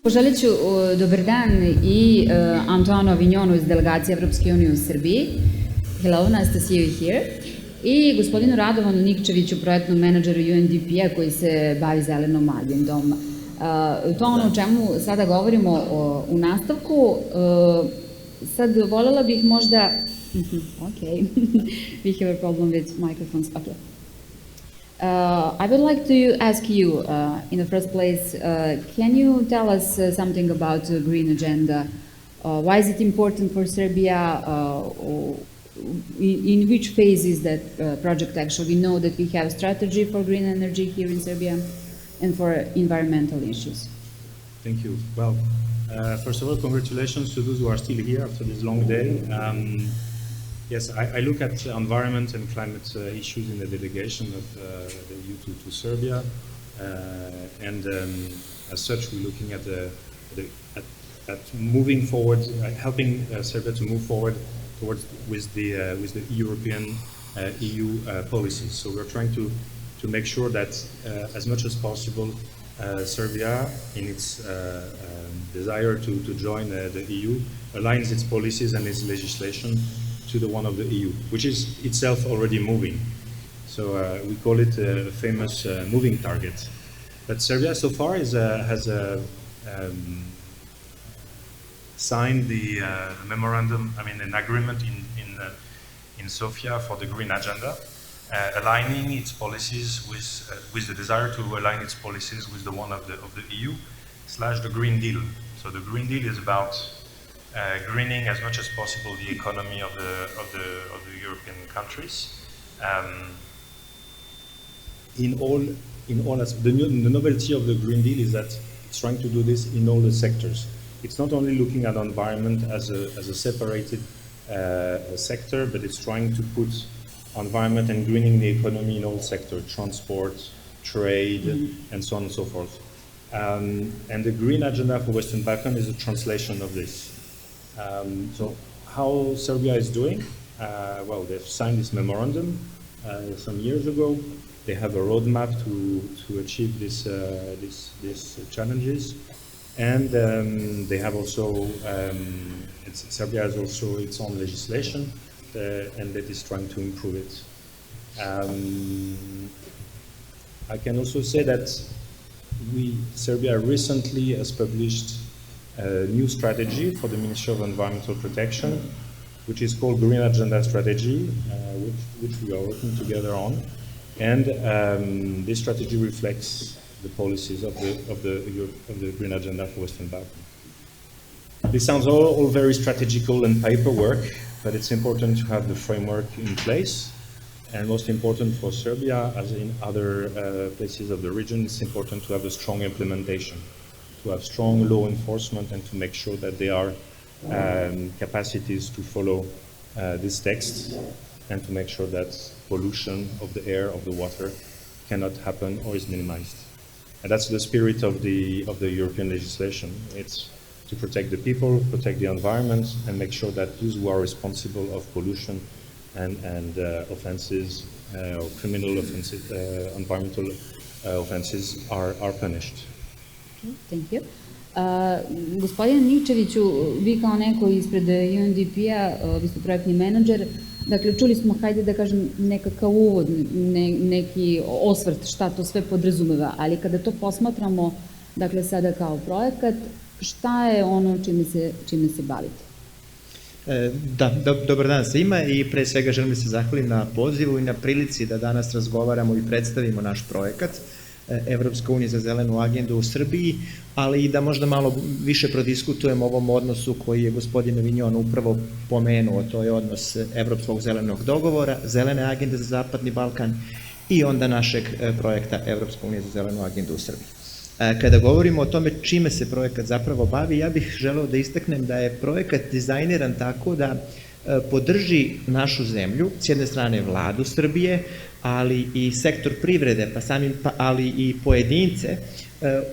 Poželit ću dobar dan i Antoanu Avignonu iz delegacije Evropske unije u Srbiji. Hello, nice to see you here. I gospodinu Radovanu Nikčeviću, projektnom menadžeru UNDP-a koji se bavi zelenom agendom. To ono o čemu sada govorimo u nastavku. Sad voljela bih možda... Ok, we have a problem with microphones. Okay. I would like to ask you, in the first place, can you tell us something about the green agenda? Why is it important for Serbia? In which phase is that project actually? We know that we have a strategy for green energy here in Serbia and for environmental issues. Thank you. Well, first of all, congratulations to those who are still here after this long day. Yes, I look at environment and climate issues in the delegation of the EU to Serbia, and as such, we're looking at at moving forward, helping Serbia to move forward towards with the European EU policies. So we're trying to make sure that as much as possible, Serbia, in its desire to join the EU, aligns its policies and its legislation to the one of the EU, which is itself already moving. So we call it a famous moving target. But Serbia so far has signed the memorandum, an agreement in Sofia for the green agenda, aligning its policies with the desire to align its policies with the one of the EU / the Green Deal. So the Green Deal is about greening as much as possible the economy of the European countries. The novelty of the Green Deal is that it's trying to do this in all the sectors. It's not only looking at environment as a separated sector, but it's trying to put environment and greening the economy in all sectors: transport, trade, and so on and so forth. And the Green Agenda for Western Balkan is a translation of this. So how Serbia is doing? Well, they've signed this memorandum some years ago. They have a roadmap to achieve these challenges, and they have also Serbia has also its own legislation, and that is trying to improve it. I can also say that Serbia recently has published a new strategy for the Ministry of Environmental Protection, which is called Green Agenda Strategy, which we are working together on. And this strategy reflects the policies of the Green Agenda for Western Balkan. This sounds all very strategical and paperwork, but it's important to have the framework in place. And most important for Serbia, as in other places of the region, it's important to have a strong implementation, to have strong law enforcement, and to make sure that there are capacities to follow this text, and to make sure that pollution of the air, of the water, cannot happen or is minimized. And that's the spirit of the European legislation. It's to protect the people, protect the environment, and make sure that those who are responsible of pollution and offenses or criminal offenses, environmental offenses are punished. Thank you. Gospodine Nikčeviću, vi kao neko ispred UNDP-a, vi ste projektni menadžer, dakle čuli smo, hajde da kažem, nekakav uvod, neki osvrt šta to sve podrazumeva, ali kada to posmatramo, dakle sada kao projekat, šta je ono čime se bavite? Da, dobar dan svima i pre svega želim da se zahvalim na pozivu i na prilici da danas razgovaramo i predstavimo naš projekat Evropska unija za zelenu agendu u Srbiji, ali i da možda malo više prodiskutujemo o ovom odnosu koji je gospodin Avignon upravo pomenuo, to je odnos Evropskog zelenog dogovora, zelene agende za Zapadni Balkan i onda našeg projekta Evropska unija za zelenu agendu u Srbiji. Kada govorimo o tome čime se projekat zapravo bavi, ja bih želeo da istaknem da je projekat dizajniran tako da podrži našu zemlju, s jedne strane vladu Srbije, ali i sektor privrede, ali i pojedince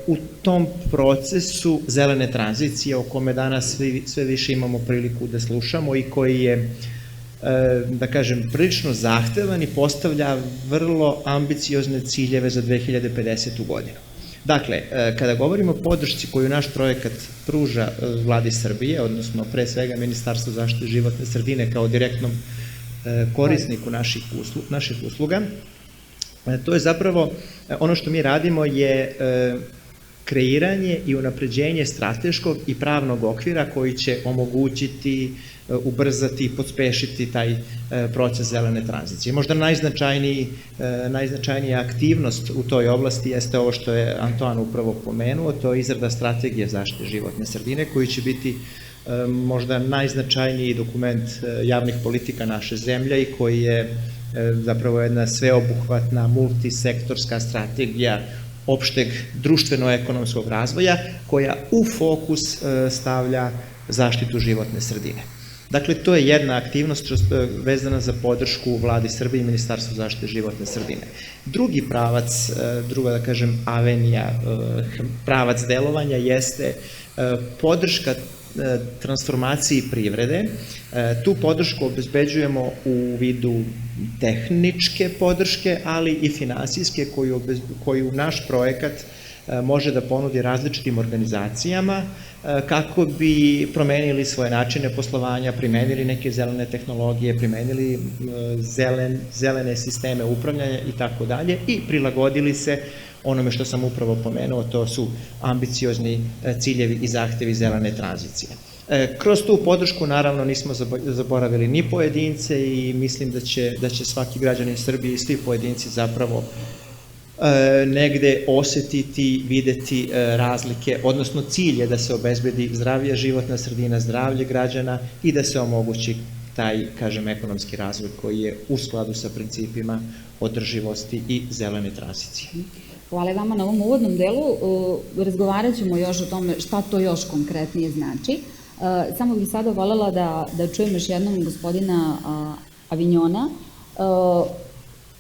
u tom procesu zelene tranzicije o kome danas sve više imamo priliku da slušamo i koji je, da kažem, prilično zahtevan i postavlja vrlo ambiciozne ciljeve za 2050. godinu. Dakle, kada govorimo o podršci koju naš projekat pruža vladi Srbije, odnosno pre svega Ministarstvu zaštite životne sredine kao direktnom korisniku naših usluga, to je zapravo, ono što mi radimo je kreiranje i unapređenje strateškog i pravnog okvira koji će omogućiti, ubrzati, podspešiti taj proces zelene tranzicije. Možda najznačajnija aktivnost u toj oblasti jeste ovo što je Antoan upravo pomenuo, to je izrada strategije zaštite životne sredine, koji će biti možda najznačajniji dokument javnih politika naše zemlje i koji je zapravo jedna sveobuhvatna multisektorska strategija opšteg društveno-ekonomskog razvoja koja u fokus stavlja zaštitu životne sredine. Dakle, to je jedna aktivnost vezana za podršku vladi Srbije i Ministarstvu zaštite životne sredine. Drugi pravac, druga da kažem avenija, pravac delovanja jeste podrška transformaciji privrede. Tu podršku obezbeđujemo u vidu tehničke podrške, ali i finansijske koju naš projekat može da ponudi različitim organizacijama kako bi promenili svoje načine poslovanja, primenili neke zelene tehnologije, primenili zelene sisteme upravljanja i tako dalje i prilagodili se onome što sam upravo pomenuo, to su ambiciozni ciljevi i zahtevi zelene tranzicije. Kroz tu podršku naravno nismo zaboravili ni pojedince i mislim da će svaki građanin Srbije i svi pojedinci zapravo negde osetiti, videti razlike, odnosno cilj je da se obezbedi zdravija životna sredina, zdravlje građana i da se omogući taj, kažem, ekonomski razvoj koji je u skladu sa principima održivosti i zelene tranzicije. Hvala vama na ovom uvodnom delu. Razgovarat ćemo još o tome šta to još konkretnije znači. Samo bih sada voljela da čujem još jednom gospodina Avignona.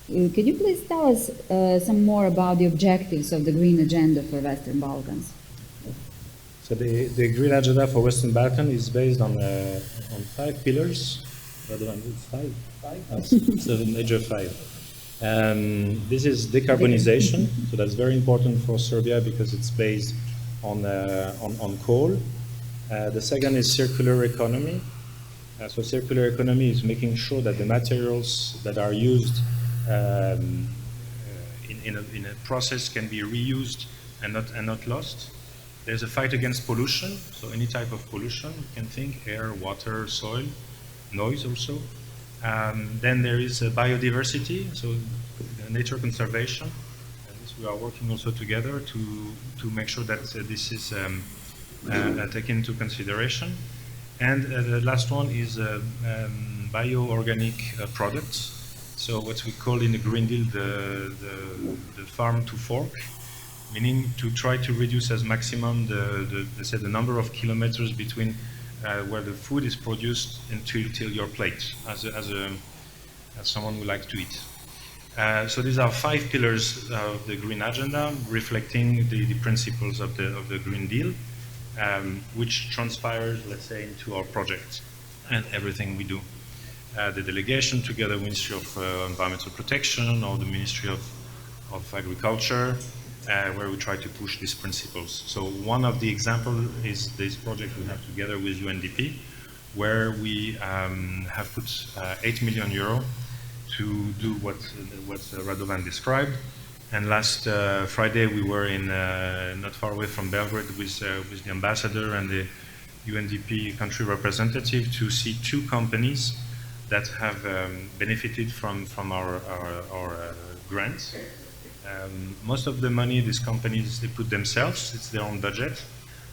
Could you please tell us some more about the objectives of the Green Agenda for Western Balkans? So the Green Agenda for Western Balkans is based on 5 pillars. It's the major 5. This is decarbonization, so that's very important for Serbia because it's based on coal. The second is circular economy. So circular economy is making sure that the materials that are used in a process can be reused and not lost. There's a fight against pollution, so any type of pollution you can think, air, water, soil, noise also. Then there is biodiversity, so nature conservation. And this we are working also together to make sure that this is taken into consideration. And the last one is bioorganic products. So what we call in the Green Deal the farm to fork, meaning to try to reduce as maximum the number of kilometers between where the food is produced till your plate, as someone who likes to eat. So these are 5 pillars of the Green Agenda, reflecting the principles of the Green Deal, which transpires, let's say, into our project and everything we do. The delegation, together with the Ministry of Environmental Protection or the Ministry of Agriculture, where we try to push these principles. So one of the examples is this project we have together with UNDP, where we have put 8 million euro to do what Radovan described. And last Friday we were in not far away from Belgrade with the ambassador and the UNDP country representative to see 2 companies that have benefited from our grants. Most of the money these companies they put themselves, it's their own budget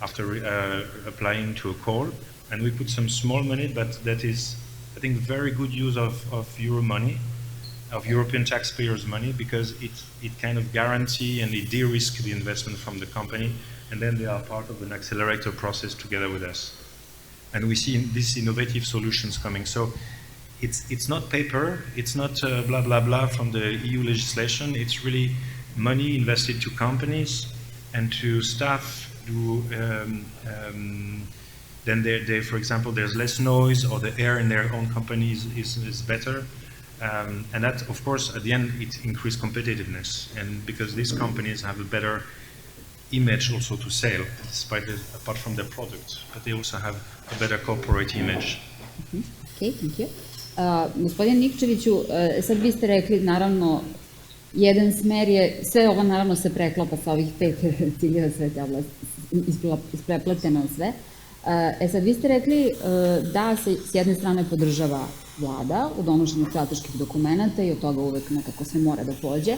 after applying to a call, and we put some small money, but that is, I think, very good use of Euro money, of European taxpayers' money, because it kind of guarantee and it de-risk the investment from the company, and then they are part of an accelerator process together with us. And we see these innovative solutions coming. So it's not paper, it's not blah blah blah from the EU legislation. It's really money invested to companies and to staff. Then they, for example, there's less noise, or the air in their own companies is better, and that, of course, at the end it increases competitiveness. And because these companies have a better image also to sell, apart from their product, but they also have a better corporate image. Okay, thank you. Gospodin Nikčeviću, sad vi ste rekli, naravno, jedan smer je, sve ovo naravno se preklapa sa ovih 5 ciljeva, sve te oblasti, isprepleteno sve. Sad vi ste rekli da se s jedne strane podržava vlada u donošenju strateških dokumenta i od toga uvek nekako sve mora da pođe,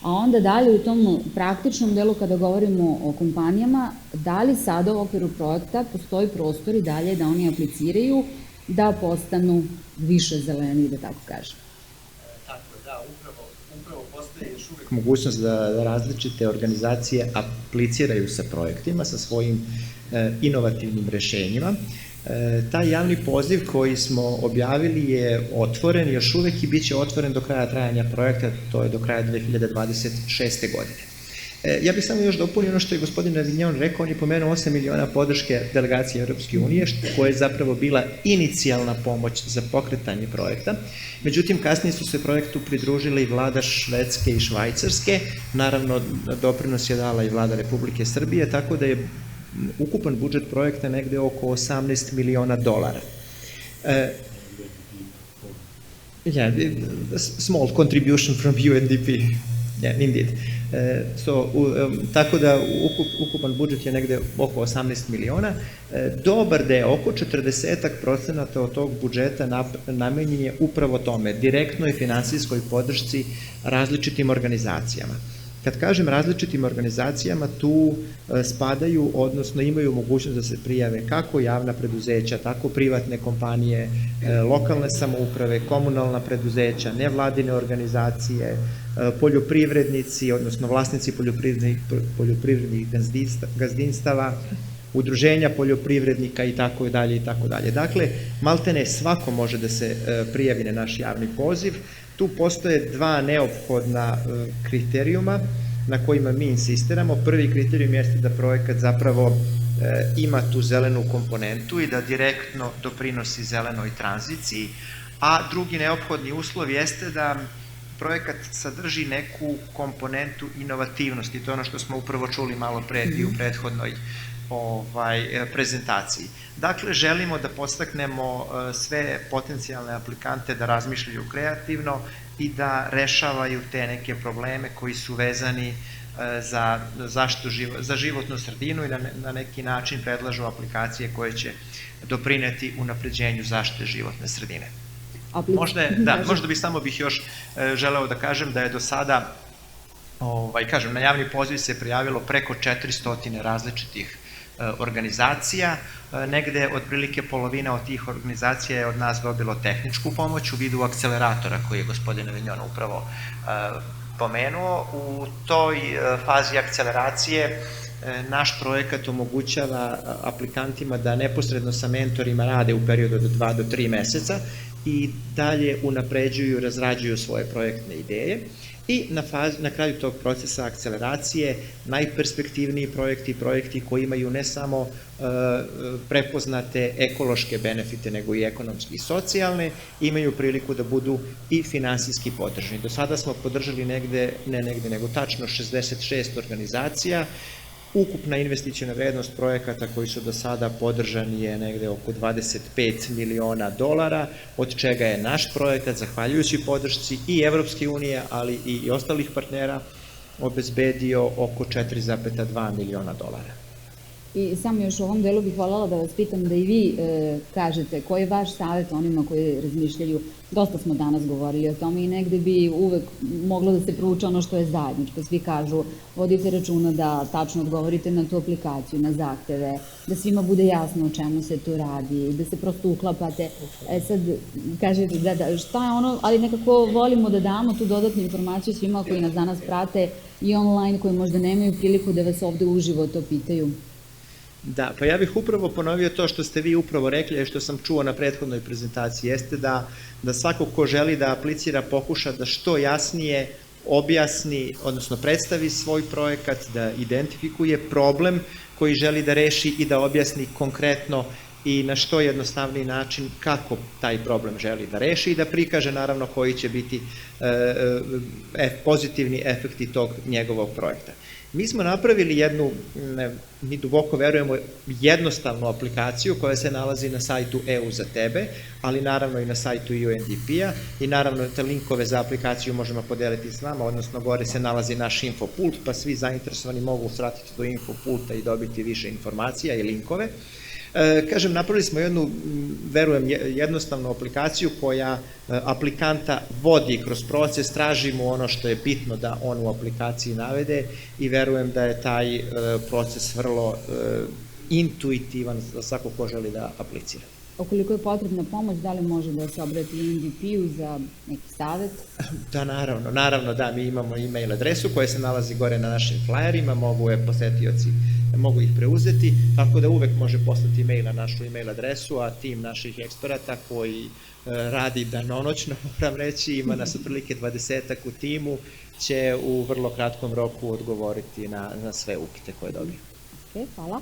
a onda dalje u tom praktičnom delu kada govorimo o kompanijama, da li sada u okviru projekta postoji prostor i dalje da oni apliciraju da postanu više zeleni, da tako kažem? Tako je, da, upravo postoji još uvek mogućnost da različite organizacije apliciraju sa projektima, sa svojim inovativnim rešenjima. Taj javni poziv koji smo objavili je otvoren još uvek i bit će otvoren do kraja trajanja projekta, to je do kraja 2026. godine. Ja bih samo još dopunio ono što je gospodin Avignon rekao, on je pomenuo 8 miliona podrške delegacije Evropske unije, koja je zapravo bila inicijalna pomoć za pokretanje projekta. Međutim, kasnije su se projektu pridružile i vlada Švedske i Švajcarske, naravno doprinos je dala i vlada Republike Srbije, tako da je ukupan budžet projekta negde oko $18 miliona. Small contribution from UNDP, yeah, indeed. Tako da ukupan budžet je negde oko 18 miliona. Dobar deo, oko 40% od tog budžeta namenjen je upravo tome, direktnoj finansijskoj podršci različitim organizacijama. Kad kažem različitim organizacijama, tu spadaju, odnosno imaju mogućnost da se prijave kako javna preduzeća, tako privatne kompanije, lokalne samouprave, komunalna preduzeća, nevladine organizacije, poljoprivrednici, odnosno vlasnici poljoprivrednih gazdinstava, udruženja poljoprivrednika i tako dalje i tako dalje. Dakle, maltene svako može da se prijavi na naš javni poziv. Tu postoje dva neophodna kriterijuma na kojima mi insistiramo. Prvi kriterijum jeste da projekat zapravo ima tu zelenu komponentu i da direktno doprinosi zelenoj tranziciji, a drugi neophodni uslov jeste da projekat sadrži neku komponentu inovativnosti. To je ono što smo upravo čuli malo pre i u prethodnoj prezentaciji. Dakle, želimo da podstaknemo sve potencijalne aplikante da razmišljaju kreativno i da rešavaju te neke probleme koji su vezani za životnu sredinu i na neki način predlažu aplikacije koje će doprineti unapređenju zaštite životne sredine. Možda bih još želeo da kažem da je do sada, na javni poziv se prijavilo preko 400 različitih organizacija, negde otprilike polovina od tih organizacija je od nas dobilo tehničku pomoć u vidu akceleratora koji je gospodin Avignon upravo pomenuo. U toj fazi akceleracije naš projekat omogućava aplikantima da neposredno sa mentorima rade u periodu od 2 do 3 meseca i dalje unapređuju i razrađuju svoje projektne ideje. I na kraju tog procesa akceleracije najperspektivniji projekti koji imaju ne samo prepoznate ekološke benefite, nego i ekonomski i socijalne, imaju priliku da budu i finansijski podržani. Do sada smo podržali nego tačno 66 organizacija. Ukupna investiciona vrednost projekata koji su do sada podržani je negde oko $25 miliona, od čega je naš projekat, zahvaljujući podršci i Evropske unije, ali i ostalih partnera, obezbedio oko $4,2 miliona. I samo još u ovom delu bih voljela da vas pitam da i vi kažete koji je vaš savjet onima koji razmišljaju, dosta smo danas govorili o tome i negde bi uvek moglo da se prouča ono što je zajedničko, svi kažu vodite računa da tačno odgovorite na tu aplikaciju, na zahteve, da svima bude jasno o čemu se tu radi, da se prosto uklapate. Sad kažete da šta je ono, ali nekako volimo da damo tu dodatnu informaciju svima koji nas danas prate i online, koji možda nemaju priliku da vas ovde uživo to pitaju. Da, pa ja bih upravo ponovio to što ste vi upravo rekli, što sam čuo na prethodnoj prezentaciji, jeste da svako ko želi da aplicira pokuša da što jasnije objasni, odnosno predstavi svoj projekat, da identifikuje problem koji želi da reši i da objasni konkretno i na što jednostavniji način kako taj problem želi da reši i da prikaže naravno koji će biti pozitivni efekti tog njegovog projekta. Mi smo napravili jednu, mi duboko verujemo, jednostavnu aplikaciju koja se nalazi na sajtu EU za tebe, ali naravno i na sajtu UNDP-a i naravno te linkove za aplikaciju možemo podeliti s vama, odnosno gore se nalazi naš infopult, pa svi zainteresovani mogu sratiti do infopulta i dobiti više informacija i linkove. Kažem, napravili smo jednu, verujem, jednostavnu aplikaciju koja aplikanta vodi kroz proces, traži mu ono što je bitno da on u aplikaciji navede i verujem da je taj proces vrlo intuitivan za svako ko želi da aplicira. Ukoliko je potrebna pomoć, da li može da se obrati UNDP-u za neki savjet? Da, naravno, da, mi imamo e-mail adresu koja se nalazi gore na našim flyerima, mogu je posetioci, mogu ih preuzeti, tako da uvek može poslati e-mail na našu e-mail adresu, a tim naših eksperata koji radi danonoćno, moram reći, ima nas otprilike 20-ak u timu, će u vrlo kratkom roku odgovoriti na sve upite koje dobiju. Okay, hvala.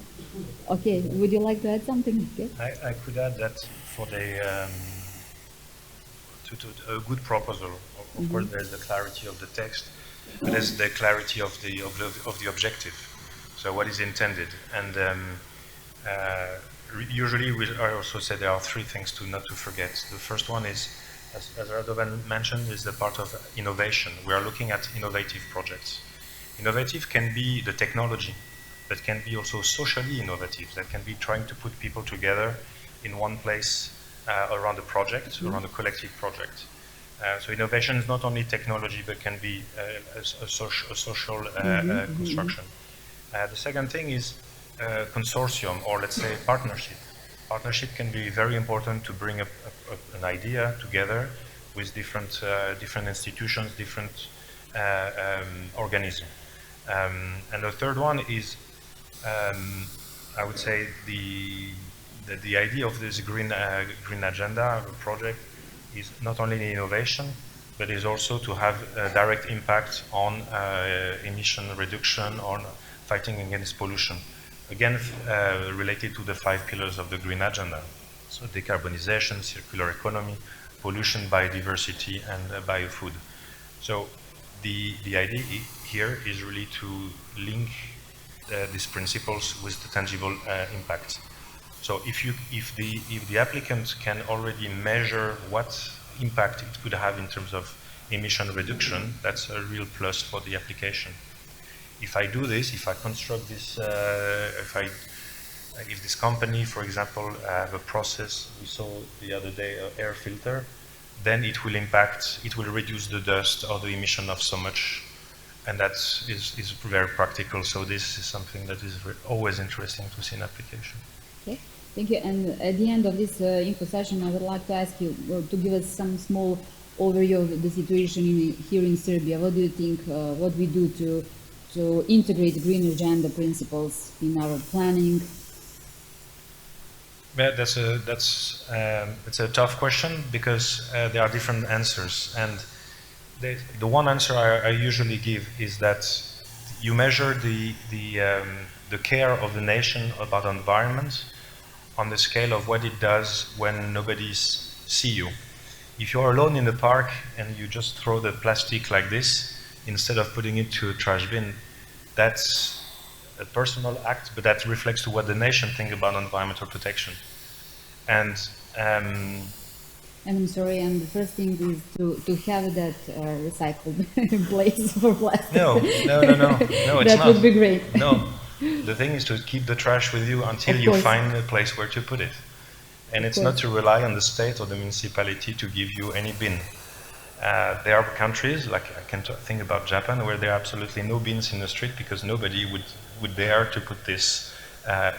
Okay, would you like to add something? Okay. I could add that for the to a good proposal. Of course, there's the clarity of the text, but there's the clarity of the objective. So what is intended, and usually I also say there are three things not to forget. The first one is, as Radovan mentioned, is the part of innovation. We are looking at innovative projects. Innovative can be the technology, but can be also socially innovative. That can be trying to put people together in one place around a project, around a collective project. So innovation is not only technology, but can be a social construction. The second thing is consortium, or let's say partnership. Partnership can be very important to bring an idea together with different institutions, different organisms. And the third one is, I would say, the idea of this green agenda project is not only innovation, but is also to have a direct impact on emission reduction, on fighting against pollution. Again, related to the 5 pillars of the green agenda. So decarbonization, circular economy, pollution, biodiversity, and biofood. So the idea here is really to link these principles with the tangible impact. So if the applicant can already measure what impact it could have in terms of emission reduction, that's a real plus for the application. If I do this, if I construct this, if this company, for example, have a process, we saw the other day, air filter, then it will reduce the dust or the emission of so much, and that is very practical. So this is something that is always interesting to see in application. Okay, thank you. And at the end of this info session, I would like to ask you to give us some small overview of the situation here in Serbia. What do you think? What we do to integrate green agenda principles in our planning? Yeah, it's a tough question because there are different answers, and the one answer I usually give is that you measure the care of the nation about the environment on the scale of what it does when nobody see you. If you're alone in the park and you just throw the plastic like this instead of putting it to a trash bin, that's a personal act, but that reflects to what the nation thinks about environmental protection. And I'm sorry, and the first thing is to have that recycled place for plastic. No, it's that not. Would be great. No, the thing is to keep the trash with you until you find a place where to put it. And it's not to rely on the state or the municipality to give you any bin. There are countries, like I can think about Japan, where there are absolutely no bins in the street because nobody would dare to put this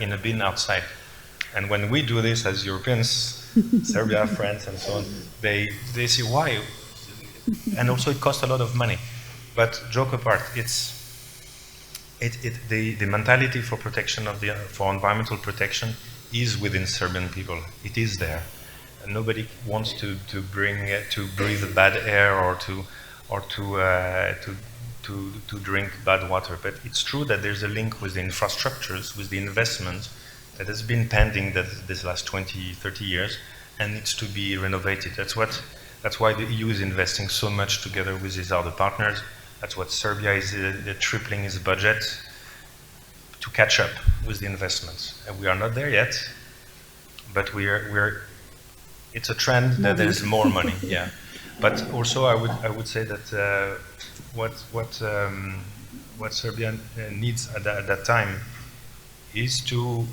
in a bin outside. And when we do this as Europeans, Serbia, France, and so on, they say why, and also it costs a lot of money. But joke apart, the mentality for protection for environmental protection is within Serbian people. It is there. And nobody wants to breathe bad air or to drink bad water. But it's true that there's a link with the infrastructures, with the investment that has been pending this last 20, 30 years and needs to be renovated. That's why the EU is investing so much together with these other partners That's what Serbia is tripling its budget to catch up with the investments. And we are not there yet, but it's a trend that there's more money. Yeah, but also I would say that what Serbia needs at that time is to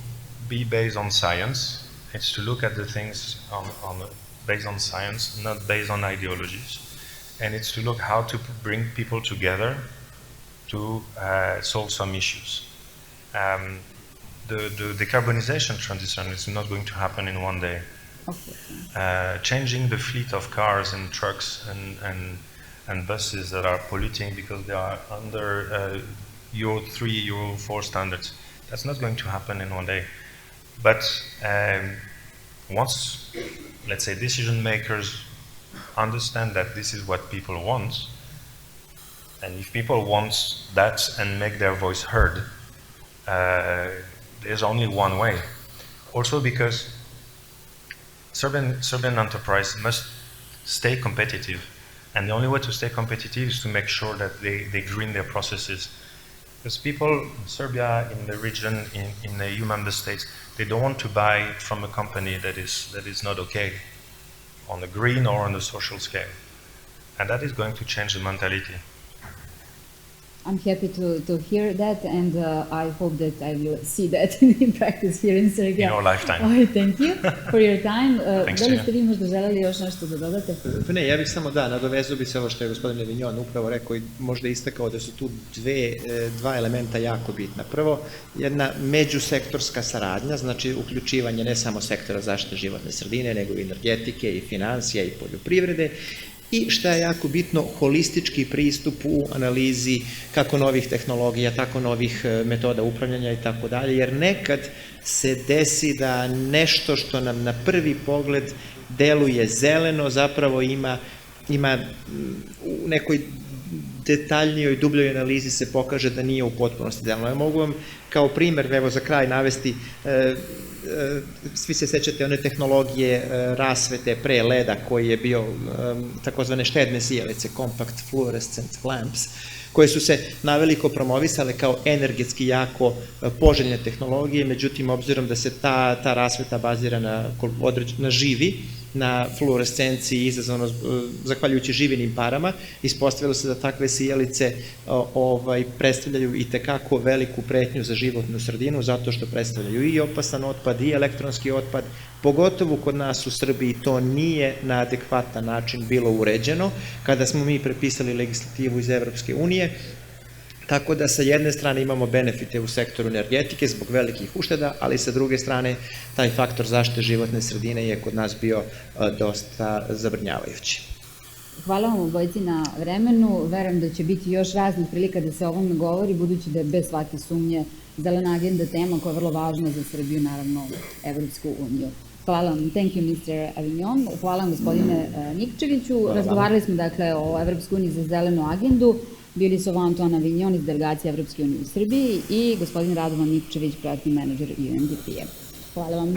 be based on science. It's to look at the things based on science, not based on ideologies. And it's to look how to bring people together to solve some issues. The decarbonization transition is not going to happen in one day. Changing the fleet of cars and trucks and buses that are polluting because they are under Euro 3, Euro 4 standards, that's not going to happen in one day. But once, let's say, decision makers understand that this is what people want, and if people want that and make their voice heard, there's only one way. Also because Serbian enterprise must stay competitive, and the only way to stay competitive is to make sure that they green their processes. Because people in Serbia, in the region, in the EU member states, they don't want to buy from a company that is not okay on the green or on the social scale. And that is going to change the mentality. I'm happy to hear that, and I hope that I will see that in practice here in Serbia. In our lifetime. Thank you for your time. Thanks Da li ste vi možda želeli još nešto da dodate? Ne, ja bih samo nadovezao bi se ovo što je gospodin Levignon upravo rekao i možda istakao da su tu dva elementa jako bitna. Prvo, jedna međusektorska saradnja, znači uključivanje ne samo sektora zaštite životne sredine, nego i energetike i financija i poljoprivrede. I šta je jako bitno, holistički pristup u analizi kako novih tehnologija, tako novih metoda upravljanja i tako dalje, jer nekad se desi da nešto što nam na prvi pogled deluje zeleno, zapravo ima u nekoj detaljnijoj, dubljoj analizi se pokaže da nije u potpunosti zeleno. Ja mogu vam kao primer, evo za kraj navesti, svi se sećate one tehnologije rasvete pre leda koji je bio takozvane štedne sijalice, compact fluorescent lamps, koje su se naveliko promovisale kao energetski jako poželjne tehnologije, međutim, obzirom da se ta rasveta bazira na živi, na fluorescenciji izazvano zahvaljujući živinim parama, ispostavilo se da takve sijalice predstavljaju i tekako veliku pretnju za životnu sredinu, zato što predstavljaju i opasan otpad i elektronski otpad, pogotovo kod nas u Srbiji to nije na adekvatan način bilo uređeno, kada smo mi prepisali legislativu iz Evropske unije, tako da sa jedne strane imamo benefite u sektoru energetike zbog velikih ušteda, ali sa druge strane taj faktor zaštite životne sredine je kod nas bio dosta zabrinjavajući. Hvala vam obojici na vremenu. Verujem da će biti još raznih prilika da se o ovom govori, budući da je bez svake sumnje zelena agenda tema koja je vrlo važna za Srbiju, naravno Evropsku uniju. Hvala vam. Thank you, Mr. Avignon. Hvala vam, gospodine Nikčeviću. Razgovarali smo, dakle, o Evropskoj uniji za zelenu agendu. Bili su Antoine Avignon iz delegacije Evropske unije u Srbiji i gospodin Radovan Nikčević, projektni menadžer UNDP-a. Hvala vam.